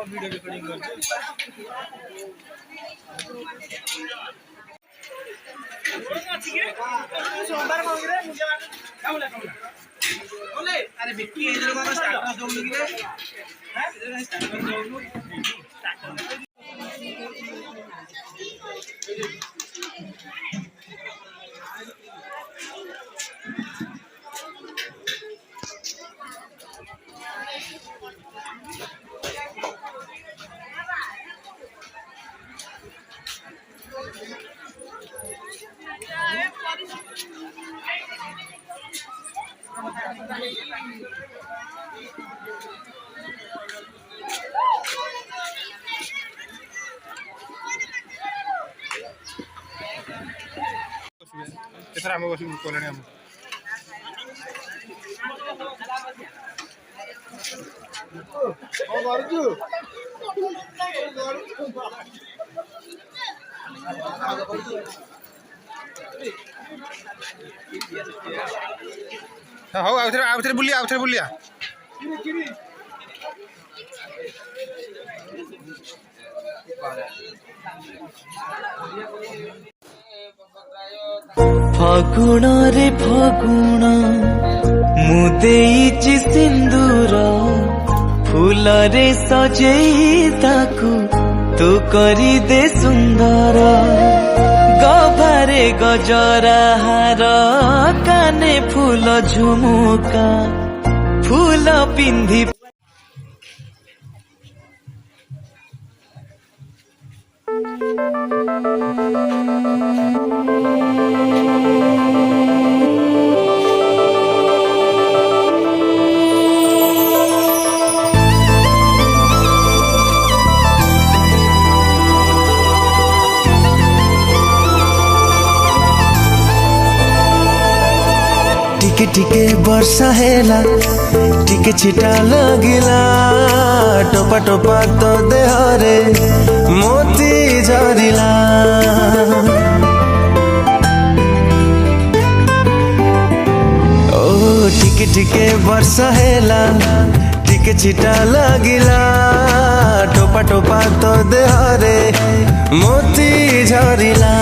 Video recording अरे बिक्की इधर बाबा starter दो लगी रे हां इधर स्टार्टर दो केसरा हम बस कोलने हम ओ मारजू हां आउथरे बुलिया फागुण रे फागुण मु देइछि सिंदूर फूल रे सजेई ताकू तू करी दे सुंदर गभारे गजरा हार काने फूल झुमुका फूल पिंधी टिके टिके वर्षा हेला टिके छिटा लगिला टोपा टोपा तो देहरे मोती झरिला ओ टिके टिके वर्षा हेला टिके छिटा लगिला टोपा टोपा तो देहरे मोती झरिला।